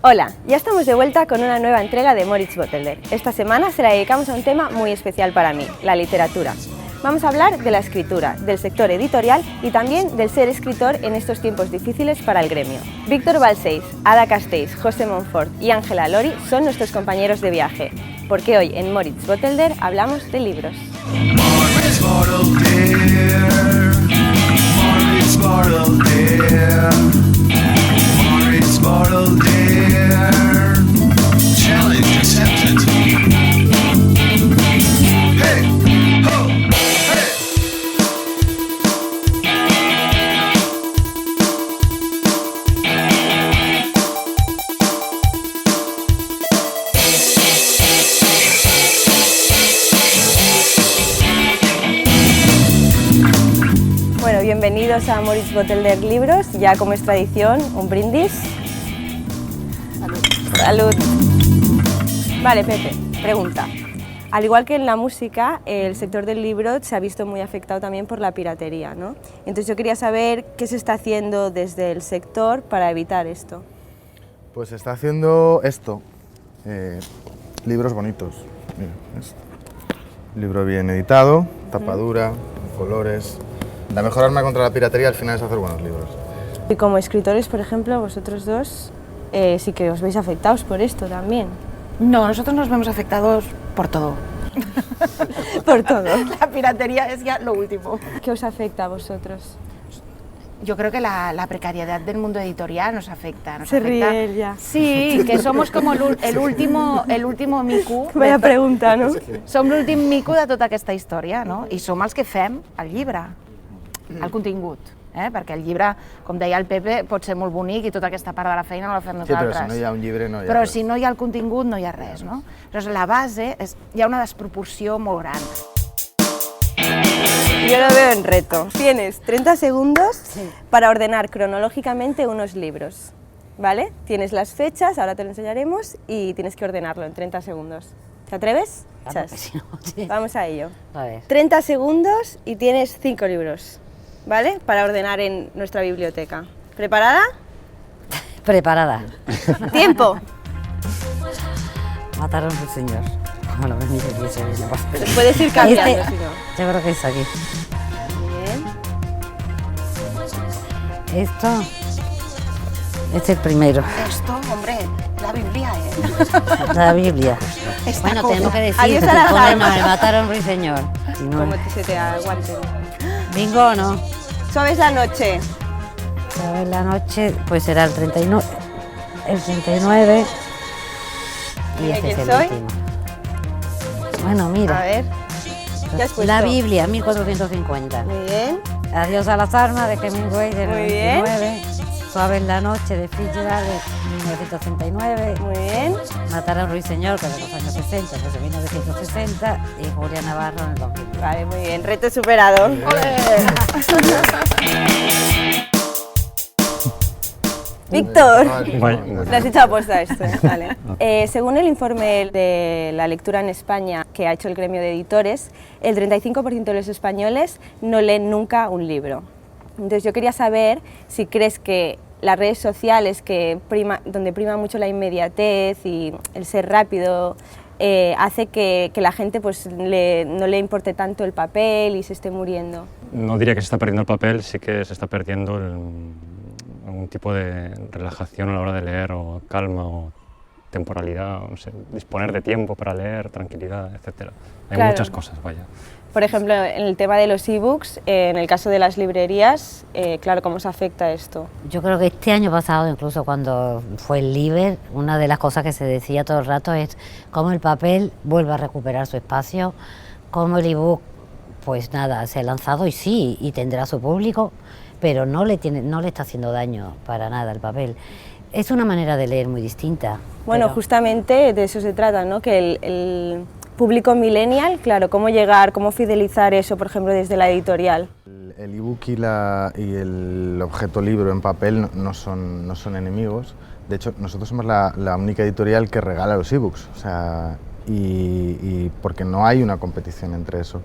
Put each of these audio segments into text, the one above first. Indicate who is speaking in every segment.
Speaker 1: Hola, ya estamos de vuelta con una nueva entrega de Moritz Botelder. Esta semana se la dedicamos a un tema muy especial para mí, la literatura. Vamos a hablar de la escritura, del sector editorial y también del ser escritor en estos tiempos difíciles para el gremio. Víctor Balcells, Ada Castells, José Monfort y Ángela Lori son nuestros compañeros de viaje, porque hoy en Moritz Botelder hablamos de libros.
Speaker 2: Moritz Botelder, Moritz Botelder, Moritz Botelder, challenge accepted. Hey, ho, hey.
Speaker 1: Bueno, bienvenidos a Moritz Botelder Libros, ya como es tradición, un brindis. Salud. Vale, Pepe, pregunta. Al igual que en la música, el sector del libro se ha visto muy afectado también por la piratería, ¿no? Entonces yo quería saber qué se está haciendo desde el sector para evitar esto.
Speaker 3: Pues se está haciendo esto, libros bonitos. Mira, esto. Libro bien editado, tapadura, colores. La mejor arma contra la piratería al final es hacer buenos libros.
Speaker 1: Y como escritores, por ejemplo, vosotros dos, sí que os veis afectados por esto también.
Speaker 4: No, nosotros nos vemos afectados por todo.
Speaker 1: Por todo.
Speaker 4: La piratería es ya lo último.
Speaker 1: ¿Qué os afecta a vosotros?
Speaker 4: Yo creo que la precariedad del mundo editorial nos afecta.
Speaker 1: Se ríe él ya.
Speaker 4: Sí, que somos como el último mico.
Speaker 1: Vaya pregunta, no?
Speaker 4: Som l'últim mico de tota aquesta història, no? I som els que fem el llibre, el contingut. Perquè el llibre, com deia el Pepe, pot ser molt bonic i tota aquesta part de la feina no la fem nosaltres.
Speaker 3: Sí, però si no hi ha un llibre no hi ha
Speaker 4: Però
Speaker 3: res.
Speaker 4: si no hi ha el contingut no hi ha res, no? Llavors la base, hi ha una desproporció molt gran.
Speaker 1: Yo lo veo en reto. Tienes 30 segundos para ordenar cronológicamente unos libros, ¿vale? Tienes las fechas, ahora te lo enseñaremos, y tienes que ordenarlo en 30 segundos. ¿Te atreves?
Speaker 5: Claro,
Speaker 1: Chas.
Speaker 5: si no, sí.
Speaker 1: Vamos a ello.
Speaker 5: A ver.
Speaker 1: 30 segundos y tienes 5 libros, ¿vale? Para ordenar en nuestra biblioteca. ¿Preparada?
Speaker 5: Preparada.
Speaker 1: ¡Tiempo!
Speaker 5: Mataron al señor. Como lo ven, dice que se viene.
Speaker 1: Puedes ir cambiando,
Speaker 5: Este-
Speaker 1: si no.
Speaker 5: Yo creo que es aquí.
Speaker 1: Bien.
Speaker 5: Esto. Este es el primero.
Speaker 4: Esto, hombre, la Biblia,
Speaker 5: La Biblia.
Speaker 4: Esta
Speaker 5: Bueno,
Speaker 4: cosa.
Speaker 5: tenemos que decir.
Speaker 1: Adiós a las
Speaker 5: ponle
Speaker 1: armas.
Speaker 5: mal, mataron al ruiseñor. Si no,
Speaker 1: Como se te aguante.
Speaker 5: bingo o no.
Speaker 1: Suaves la noche.
Speaker 5: ¿Sabes? La noche, pues será el 39. El 39. Y
Speaker 1: ¿De
Speaker 5: este es
Speaker 1: quién
Speaker 5: el
Speaker 1: soy?
Speaker 5: último. Bueno, mira.
Speaker 1: A ver. ¿Qué has puesto?
Speaker 5: La Biblia, 1450.
Speaker 1: Muy bien.
Speaker 5: Adiós a las armas de Hemingway del
Speaker 1: Muy bien.
Speaker 5: 99. Suave en la noche de Fitzgerald de 1939.
Speaker 1: Muy bien.
Speaker 5: Matar a un ruiseñor, que es de los años 60, que es de 1960. Y Julia Navarro en el 2000.
Speaker 1: Vale, muy bien. Reto superado. Víctor, le has echado aposta a esto. Vale. Según el informe de la lectura en España que ha hecho el gremio de editores, el 35% de los españoles no leen nunca un libro. Entonces yo quería saber si crees que las redes sociales, donde prima mucho la inmediatez y el ser rápido, hace que la gente pues, no le importe tanto el papel y se esté muriendo.
Speaker 6: No diría que se está perdiendo el papel, sí que se está perdiendo algún tipo de relajación a la hora de leer, o calma, o temporalidad, o no sé, disponer de tiempo para leer, tranquilidad, etc. Hay
Speaker 1: Claro.
Speaker 6: muchas cosas, vaya.
Speaker 1: Por ejemplo, en el tema de los ebooks, en el caso de las librerías, claro, ¿cómo se afecta esto?
Speaker 5: Yo creo que este año pasado, incluso cuando fue el Liber, una de las cosas que se decía todo el rato es cómo el papel vuelve a recuperar su espacio, cómo el ebook, pues nada, se ha lanzado y sí, y tendrá su público, pero no le está haciendo daño para nada el papel. Es una manera de leer muy distinta.
Speaker 1: Bueno,
Speaker 5: pero-
Speaker 1: justamente de eso se trata, ¿no? Que el público millennial, claro, cómo llegar, cómo fidelizar eso, por ejemplo, desde la editorial.
Speaker 3: El ebook y el objeto libro en papel no son enemigos. De hecho, nosotros somos la única editorial que regala los ebooks, o sea, y porque no hay una competición entre eso.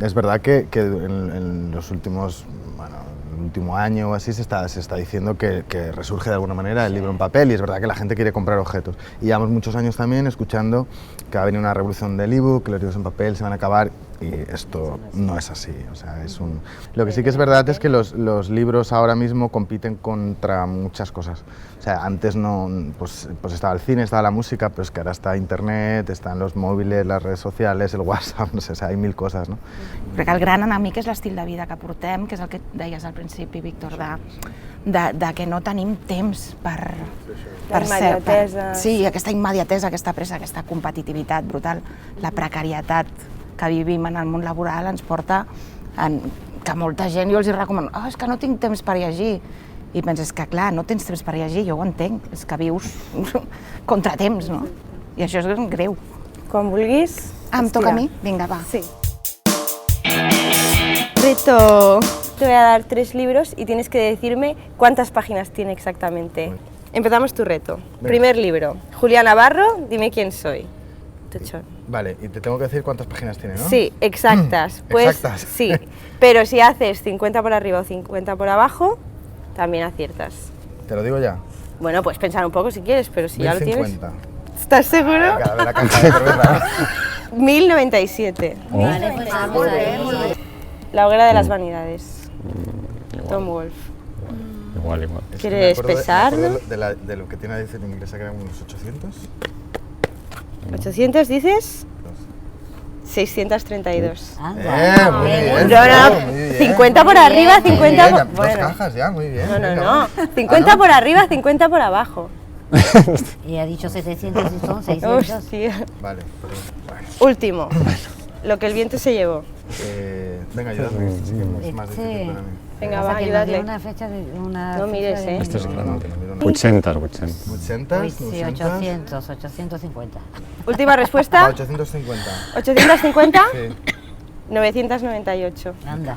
Speaker 3: Es verdad que en los últimos, bueno, el último año o así se está diciendo que resurge de alguna manera el libro en papel, y es verdad que la gente quiere comprar objetos. Y llevamos muchos años también escuchando que va a venir una revolución del ebook, que los libros en papel se van a acabar, y esto no es así. O sea, Lo que sí que es verdad es que los libros ahora mismo compiten contra muchas cosas. O sea, antes no, pues estaba el cine, estaba la música, pero es que ahora está internet, están los móviles, las redes sociales, el WhatsApp, no sé, o sea, hay mil cosas, no?
Speaker 4: Crec que el gran enemic és l'estil de vida que portem, que és el que deies al principi, Víctor, de que no tenim temps per ser...
Speaker 1: immediatesa.
Speaker 4: Sí, aquesta immediatesa, aquesta pressa, aquesta competitivitat brutal, la precarietat que vivim en el món laboral ens porta que molta gent, jo els hi recomano, és que no tinc temps per llegir. I penses que, clar, no tens temps per llegir, jo ho entenc, és que vius contratemps, no? I això és greu.
Speaker 1: Quan vulguis.
Speaker 4: Em toca a mi? Vinga, va.
Speaker 1: Sí. Reto. Te voy a dar 3 libros y tienes que decirme cuántas páginas tiene exactamente. Empezamos tu reto.
Speaker 3: Venga.
Speaker 1: Primer libro. Julia Navarro, dime quién soy. Tuchón.
Speaker 3: Vale, y te tengo que decir cuántas páginas tiene, ¿no?
Speaker 1: Sí, exactas. Pues,
Speaker 3: Exactas.
Speaker 1: Sí, pero si haces 50 por arriba o 50 por abajo, también aciertas.
Speaker 3: ¿Te lo digo ya?
Speaker 1: Bueno, puedes pensar un poco si quieres, pero si ya lo tienes...
Speaker 3: 1050.
Speaker 1: ¿Estás seguro?
Speaker 3: Venga, de la caja de cerveza.
Speaker 1: 1097.
Speaker 5: Vale, pues vamos ahí.
Speaker 1: La hoguera de las vanidades. Tom Wolfe.
Speaker 6: Igual.
Speaker 3: Es que me
Speaker 1: ¿Quieres
Speaker 3: acuerdo
Speaker 1: pesarlo?
Speaker 3: de lo que tiene la edición inglesa, que eran unos 800.
Speaker 1: 800 dices, 632.
Speaker 5: Anda.
Speaker 3: Muy bien.
Speaker 1: No,
Speaker 3: muy bien.
Speaker 1: 50 por arriba,
Speaker 3: Muy
Speaker 1: 50
Speaker 3: bien,
Speaker 1: por...
Speaker 3: dos cajas ya, muy bien.
Speaker 1: No. 50 por arriba, 50 por abajo.
Speaker 5: Y ha dicho 700 y son 600.
Speaker 1: Hostia.
Speaker 3: Vale, perdón. Bueno,
Speaker 1: Último. Lo que el viento se llevó.
Speaker 3: venga, ayúdame, es que es más difícil para mí.
Speaker 1: Venga,
Speaker 5: Pasa
Speaker 1: va,
Speaker 5: que nos dio
Speaker 1: ayudadle.
Speaker 5: una fecha de... Una
Speaker 1: No
Speaker 5: fecha
Speaker 1: mires,
Speaker 5: de-
Speaker 6: Este es
Speaker 3: No,
Speaker 6: grande.
Speaker 3: no, miro, no.
Speaker 6: 80.
Speaker 3: 80,
Speaker 5: Uy, sí, 800, 850.
Speaker 1: Última respuesta.
Speaker 3: 850.
Speaker 1: 850,
Speaker 3: Sí.
Speaker 1: 998.
Speaker 5: Anda.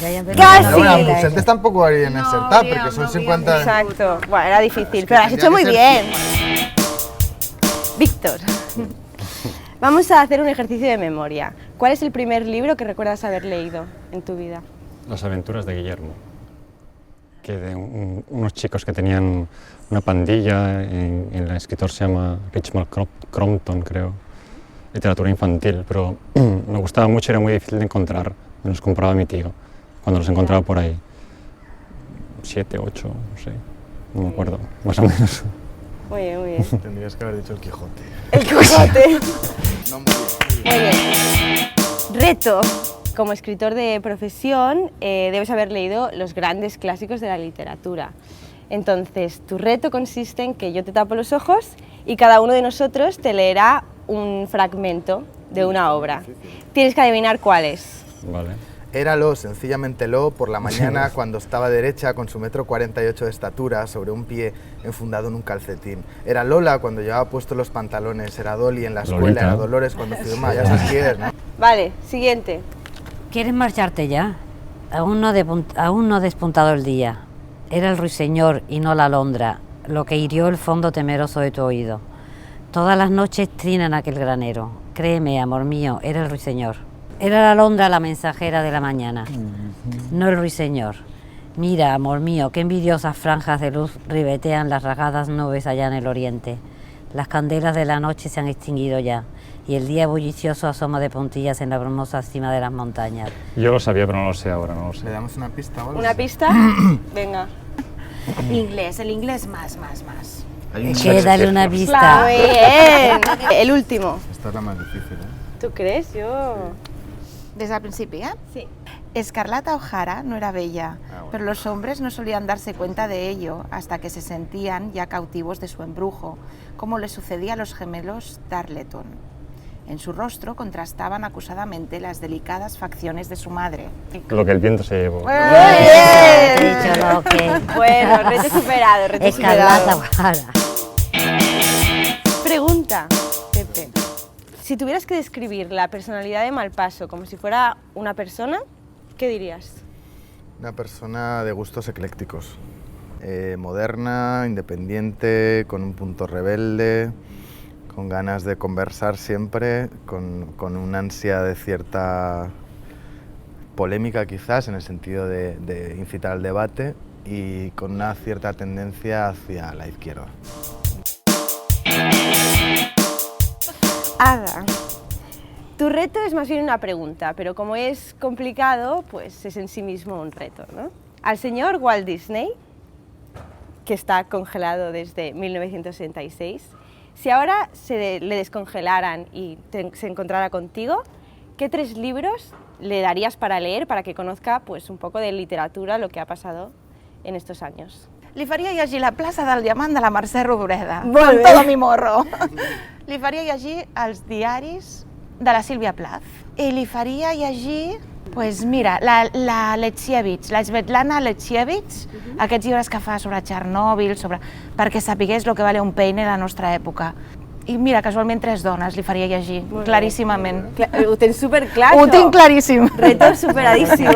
Speaker 5: Ya hay
Speaker 3: Pero
Speaker 1: ¡Casi!
Speaker 3: bueno, el 80 tampoco haría en acertar, porque son 50...
Speaker 1: Exacto. Bueno, era difícil, pero lo has
Speaker 3: tendría
Speaker 1: hecho muy
Speaker 3: que
Speaker 1: bien. Víctor, vamos a hacer un ejercicio de memoria. ¿Cuál es el primer libro que recuerdas haber leído en tu vida?
Speaker 6: Las aventuras de Guillermo, que de unos chicos que tenían una pandilla, el escritor se llama Richmal Crompton, creo, literatura infantil, pero me gustaba mucho y era muy difícil de encontrar, me los compraba mi tío, cuando los encontraba por ahí. 7, 8, no sé, no me acuerdo, más o menos.
Speaker 1: Muy bien, muy bien.
Speaker 3: Tendrías que haber dicho el Quijote.
Speaker 1: El Quijote.
Speaker 3: No, muy bien.
Speaker 1: Muy bien. Reto. Como escritor de profesión, debes haber leído los grandes clásicos de la literatura. Entonces, tu reto consiste en que yo te tapo los ojos y cada uno de nosotros te leerá un fragmento de una obra. Tienes que adivinar cuál es.
Speaker 6: Vale.
Speaker 3: Éralo, sencillamente lo, por la mañana cuando estaba derecha con su 1,48 m de estatura sobre un pie enfundado en un calcetín. Era Lola cuando llevaba puestos los pantalones, era Dolly en la escuela,
Speaker 6: Lolita.
Speaker 3: era Dolores cuando firmaba, ya sabes quién es, ¿no?
Speaker 1: Vale, siguiente.
Speaker 5: ¿Quieres marcharte ya? Aún no ha despuntado el día. Era el ruiseñor y no la alondra, lo que hirió el fondo temeroso de tu oído. Todas las noches trinan aquel granero. Créeme, amor mío, era el ruiseñor. Era la alondra la mensajera de la mañana, no el ruiseñor. Mira, amor mío, qué envidiosas franjas de luz ribetean las rasgadas nubes allá en el oriente. Las candelas de la noche se han extinguido ya, y el día bullicioso asoma de puntillas en la brumosa cima de las montañas.
Speaker 6: Yo lo sabía, pero no lo sé ahora, no lo
Speaker 3: ¿Le
Speaker 6: sé.
Speaker 3: damos una pista o algo?
Speaker 1: ¿Una pista? Venga.
Speaker 4: Inglés, el inglés más.
Speaker 3: Hay un
Speaker 5: Que dale una
Speaker 1: Muy
Speaker 5: pista.
Speaker 1: bien. El último.
Speaker 3: Esta es la más difícil, ¿eh?
Speaker 1: ¿Tú crees? Yo...
Speaker 4: Des del principi, ¿eh?
Speaker 1: Sí.
Speaker 4: Escarlata O'Hara no era bella, pero los hombres no solían darse cuenta de ello hasta que se sentían ya cautivos de su embrujo, como le sucedía a los gemelos Darleton. En su rostro contrastaban acusadamente las delicadas facciones de su madre.
Speaker 6: Lo que el viento se llevó.
Speaker 5: He dicho lo que...
Speaker 1: Bueno, reto superado, reto
Speaker 5: Escarlata
Speaker 1: superado.
Speaker 5: O'Hara.
Speaker 1: Pregunta, Pepe. Si tuvieras que describir la personalidad de Malpaso como si fuera una persona, ¿qué dirías?
Speaker 3: Una persona de gustos eclécticos. Moderna, independiente, con un punto rebelde, con ganas de conversar siempre, con una ansia de cierta polémica quizás, en el sentido de incitar al debate, y con una cierta tendencia hacia la izquierda.
Speaker 1: Ada, tu reto es más bien una pregunta, pero como es complicado, pues es en sí mismo un reto, ¿no? Al señor Walt Disney, que está congelado desde 1966, si ahora le descongelaran y se encontrara contigo, ¿qué 3 libros le darías para leer, para que conozca pues, un poco de literatura, lo que ha pasado en estos años?
Speaker 4: Li faria llegir La plaça del diamant de la Mercè Rodoreda,
Speaker 1: Molt
Speaker 4: con
Speaker 1: bé.
Speaker 4: todo mi morro. Li faria llegir els diaris de la Sílvia Plath. I li faria llegir, pues mira, la Letsievich, la Svetlana Letsievich, aquests llibres que fa sobre Txernòbil, perquè sapigués el que valia un peine a la nostra època. I mira, casualment 3 dones li faria llegir, claríssimament.
Speaker 1: Ho tens superclaro.
Speaker 4: Ho tinc claríssim.
Speaker 1: Reto superadísimo.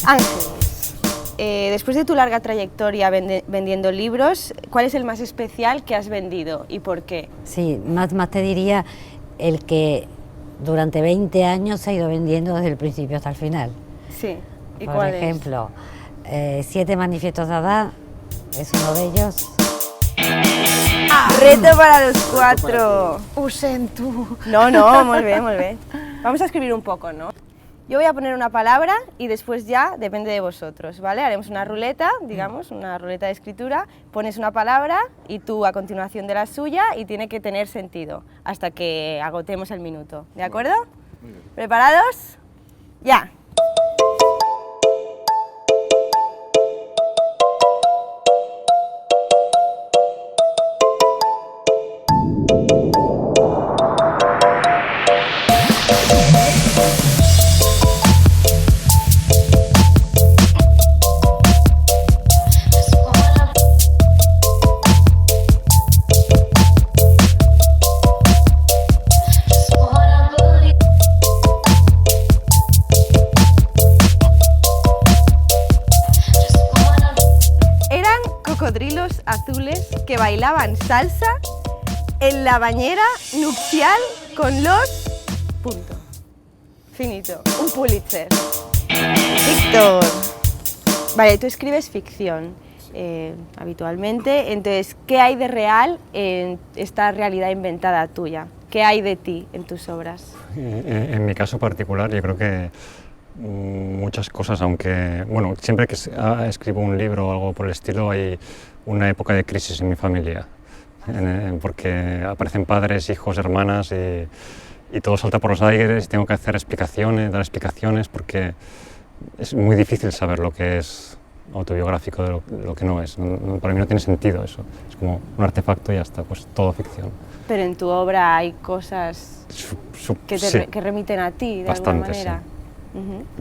Speaker 1: Ángeles, después de tu larga trayectoria vendiendo libros, ¿cuál es el más especial que has vendido y por qué?
Speaker 5: Sí, más te diría el que durante 20 años se ha ido vendiendo desde el principio hasta el final.
Speaker 1: Sí, ¿y
Speaker 5: Por
Speaker 1: cuál
Speaker 5: ejemplo, 7 manifiestos de Adá es uno de ellos.
Speaker 1: Reto para los 4.
Speaker 4: Ho sento.
Speaker 1: No, muy bien, muy bien. Vamos a escribir un poco, ¿no? Yo voy a poner una palabra y después ya depende de vosotros, ¿vale? Haremos una ruleta, digamos, una ruleta de escritura, pones una palabra y tú a continuación de la suya y tiene que tener sentido hasta que agotemos el minuto, ¿de acuerdo? ¿Preparados? ¡Ya! Cocodrilos azules que bailaban salsa en la bañera nupcial con los... Punto. Finito. Un Pulitzer. Víctor. Vale, tú escribes ficción habitualmente, entonces, ¿qué hay de real en esta realidad inventada tuya? ¿Qué hay de ti en tus obras?
Speaker 6: En mi caso particular, yo creo que muchas cosas, aunque, bueno, siempre que escribo un libro o algo por el estilo, hay una época de crisis en mi familia, porque aparecen padres, hijos, hermanas y todo salta por los aires y tengo que hacer explicaciones, dar explicaciones, porque es muy difícil saber lo que es autobiográfico de lo que no es. Para mí no tiene sentido eso, es como un artefacto y ya está, pues todo ficción.
Speaker 1: Pero en tu obra hay cosas que remiten a ti, de
Speaker 6: bastante,
Speaker 1: alguna manera.
Speaker 6: Sí.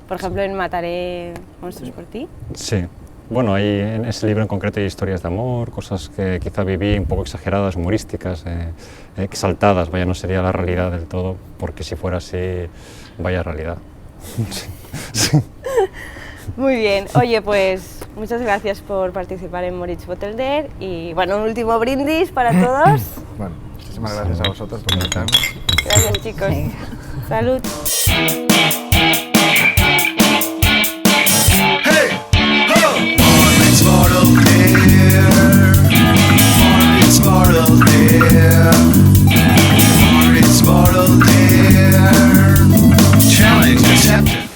Speaker 1: Por ejemplo, en Mataré monstruos por ti.
Speaker 6: Sí, bueno, ahí en ese libro en concreto hay historias de amor, cosas que quizá viví un poco exageradas, humorísticas, exaltadas, vaya, no sería la realidad del todo, porque si fuera así, vaya realidad. Sí.
Speaker 1: Muy bien, oye, pues muchas gracias por participar en Moritz Botelder y bueno, un último brindis para todos.
Speaker 3: Bueno, muchísimas gracias a vosotros por invitarnos.
Speaker 1: Gracias, chicos. Salud.
Speaker 2: Hey, ho! Moritz Botelder. Moritz Botelder. Moritz Botelder. Challenge accepted.